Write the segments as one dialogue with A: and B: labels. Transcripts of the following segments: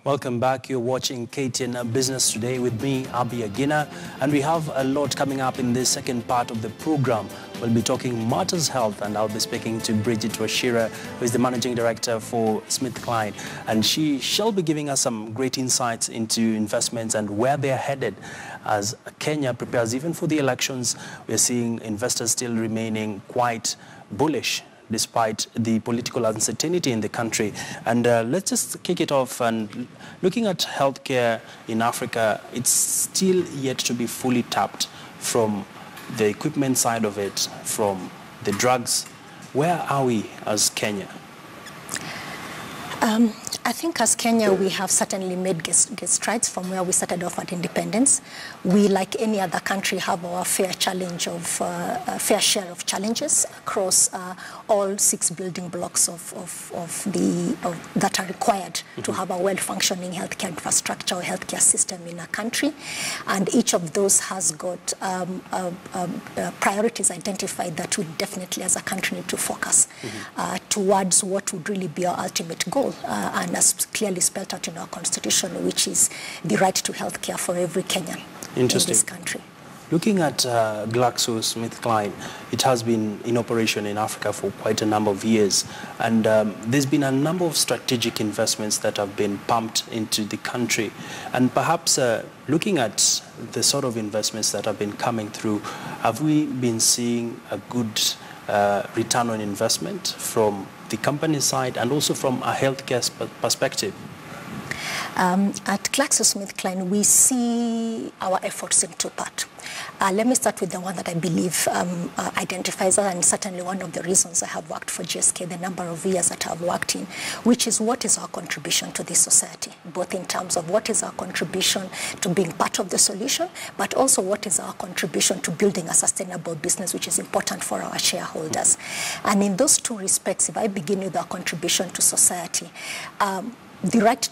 A: Welcome back. You're watching KTN Business Today with me, Abi Agina, and we have a lot coming up in this second part of the program. We'll be talking Matters Health, and I'll be speaking to Bridget Washira, who is the Managing Director for SmithKline, and she shall be giving us some great insights into investments and where they're headed. As Kenya prepares even for the elections, we're seeing investors still remaining quite bullish despite the political uncertainty in the country. And let's just kick it off. And looking at healthcare in Africa, it's still yet to be fully tapped from the equipment side of it, from the drugs. Where are we as Kenya?
B: I think as Kenya, we have certainly made good strides from where we started off at independence. We, like any other country, have our fair share of challenges across all 6 building blocks that are required to have a well-functioning healthcare infrastructure or healthcare system in a country. And each of those has got priorities identified that we definitely, as a country, need to focus towards what would really be our ultimate goal. And as clearly spelled out in our constitution, which is the right to health care for every Kenyan in this country.
A: Looking at GlaxoSmithKline, it has been in operation in Africa for quite a number of years, and there's been a number of strategic investments that have been pumped into the country. And perhaps looking at the sort of investments that have been coming through, have we been seeing a good return on investment from the company side and also from a healthcare perspective?
B: At GlaxoSmithKline, we see our efforts in 2 parts. Let me start with the one that I believe identifies us, and certainly one of the reasons I have worked for GSK, the number of years that I've worked in, which is what is our contribution to this society, both in terms of what is our contribution to being part of the solution, but also what is our contribution to building a sustainable business, which is important for our shareholders. And in those 2 respects, if I begin with our contribution to society, the right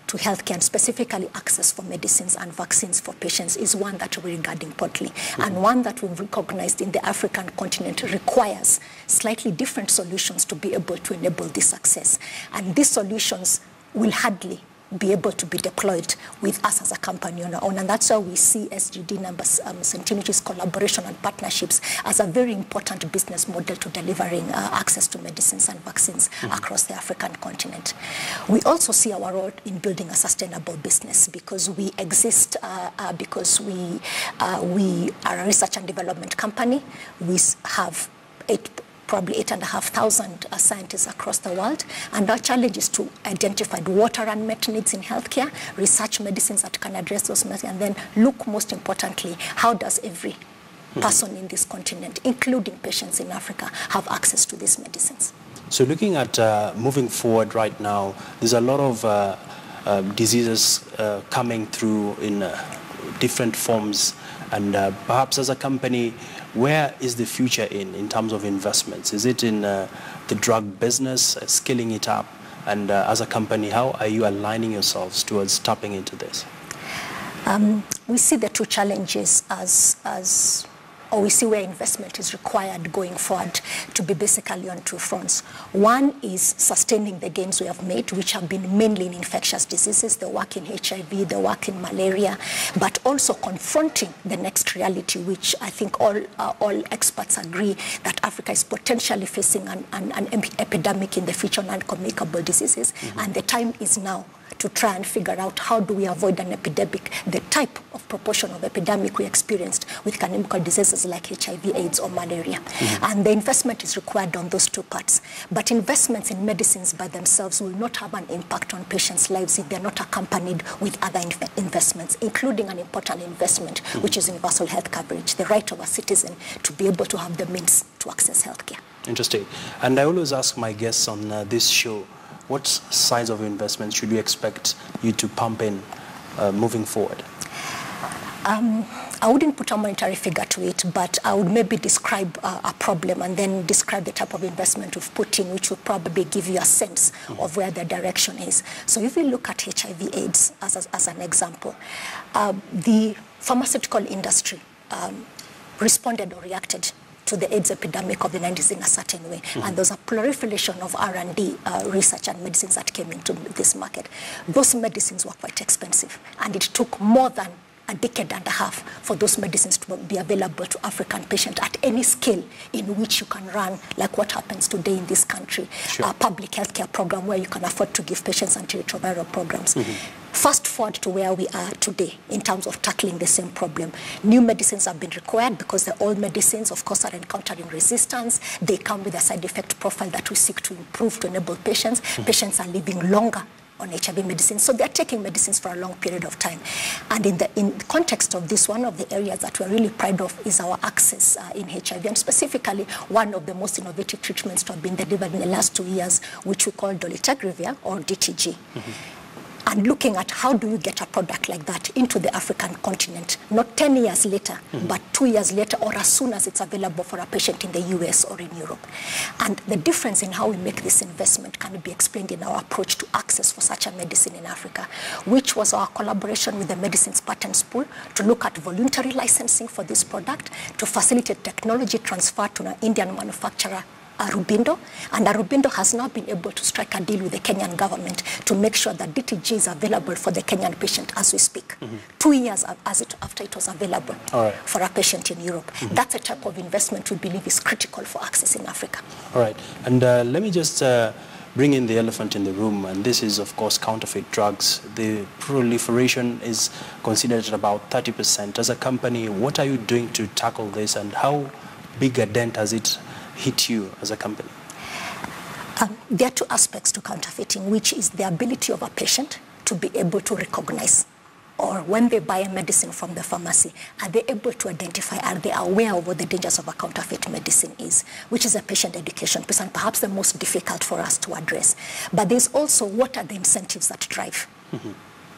B: to healthcare, and specifically access for medicines and vaccines for patients, is one that we regard importantly, and one that we've recognized in the African continent requires slightly different solutions to be able to enable this success. And these solutions will hardly be able to be deployed with us as a company on our own. And that's why we see SGD numbers, Centinity's collaboration and partnerships as a very important business model to delivering access to medicines and vaccines across the African continent. We also see our role in building a sustainable business, because we exist, because we are a research and development company. We have probably 8,500 scientists across the world, and our challenge is to identify what are unmet needs in healthcare, research medicines that can address those medicines, and then look, most importantly, how does every person in this continent, including patients in Africa, have access to these medicines.
A: So looking at moving forward right now, there's a lot of diseases coming through in different forms, and perhaps as a company, where is the future in terms of investments? Is it in the drug business, scaling it up? And as a company, how are you aligning yourselves towards tapping into this?
B: We see the 2 challenges or we see where investment is required going forward to be basically on 2 fronts. One is sustaining the gains we have made, which have been mainly in infectious diseases, the work in HIV, the work in malaria, but also confronting the next reality, which I think all experts agree that Africa is potentially facing an epidemic in the future, non-communicable diseases, and the time is now to try and figure out how do we avoid an epidemic, the type of proportion of epidemic we experienced with chemical diseases like HIV, AIDS, or malaria. And the investment is required on those two parts. But investments in medicines by themselves will not have an impact on patients' lives if they're not accompanied with other investments, including an important investment, which is universal health coverage, the right of a citizen to be able to have the means to access healthcare.
A: Interesting. And I always ask my guests on this show, what size of investment should we expect you to pump in moving forward?
B: I wouldn't put a monetary figure to it, but I would maybe describe a problem and then describe the type of investment we've put in, which will probably give you a sense of where the direction is. So if we look at HIV AIDS as an example, the pharmaceutical industry responded or reacted to the AIDS epidemic of the 90s in a certain way. And there's a proliferation of R&D research and medicines that came into this market. Those medicines were quite expensive, and it took more than a decade and a half for those medicines to be available to African patients at any scale in which you can run, like what happens today in this country, a public healthcare program where you can afford to give patients antiretroviral programs. Fast forward to where we are today in terms of tackling the same problem. New medicines have been required because the old medicines, of course, are encountering resistance. They come with a side effect profile that we seek to improve to enable patients. Patients are living longer on HIV medicines, so they're taking medicines for a long period of time. And in the context of this, one of the areas that we're really proud of is our access in HIV, and specifically one of the most innovative treatments to have been delivered in the last 2 years, which we call dolutegravir, or DTG. And looking at how do you get a product like that into the African continent, not 10 years later, but 2 years later, or as soon as it's available for a patient in the US or in Europe. And the difference in how we make this investment can be explained in our approach to access for such a medicine in Africa, which was our collaboration with the Medicines Patents Pool to look at voluntary licensing for this product, to facilitate technology transfer to an Indian manufacturer, Arubindo, and Arubindo has now been able to strike a deal with the Kenyan government to make sure that DTG is available for the Kenyan patient as we speak. 2 years after it was available for a patient in Europe. That's a type of investment we believe is critical for access in Africa.
A: All right, and let me just bring in the elephant in the room, and this is, of course, counterfeit drugs. The proliferation is considered at about 30%. As a company, what are you doing to tackle this, and how big a dent has it hit you as a company?
B: There are two aspects to counterfeiting, which is the ability of a patient to be able to recognize, or when they buy a medicine from the pharmacy, are they able to identify, are they aware of what the dangers of a counterfeit medicine is, which is a patient education piece, and perhaps the most difficult for us to address. But there's also what are the incentives that drive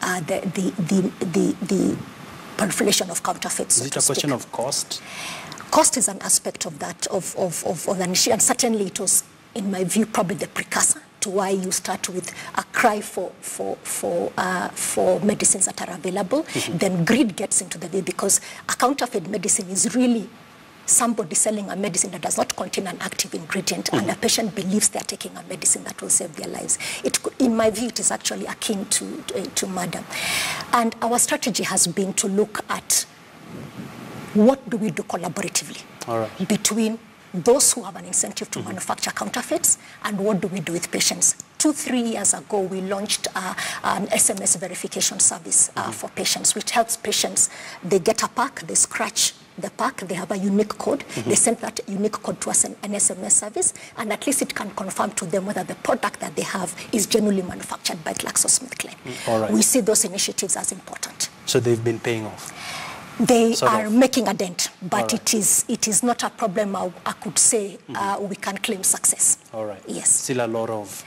B: the proliferation of counterfeits.
A: Is it a question of cost?
B: Cost is an aspect of that, of an issue, and certainly it was, in my view, probably the precursor to why you start with a cry for medicines that are available. Then greed gets into the way, because a counterfeit medicine is really somebody selling a medicine that does not contain an active ingredient, and a patient believes they're taking a medicine that will save their lives. In my view, it is actually akin to murder. And our strategy has been to look at what do we do collaboratively between those who have an incentive to manufacture counterfeits, and what do we do with patients. 2-3 years ago, we launched an SMS verification service for patients, which helps patients. They get a pack, they scratch the pack, they have a unique code. They send that unique code to us in an SMS service, and at least it can confirm to them whether the product that they have is genuinely manufactured by GlaxoSmithKline. We see those initiatives as important.
A: So they've been paying off?
B: They are making a dent, but it is not a problem I could say we can claim success.
A: All right.
B: Yes.
A: Still a lot of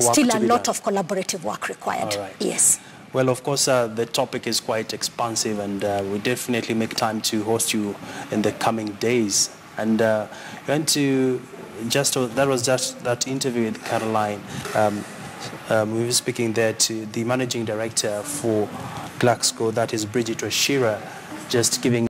A: work
B: Still a lot of collaborative work required.
A: All right.
B: Yes.
A: Well, of course, the topic is quite expansive, and we definitely make time to host you in the coming days. And that was just that interview with Caroline. We were speaking there to the managing director for Glaxo, that is Bridget Oshira, just giving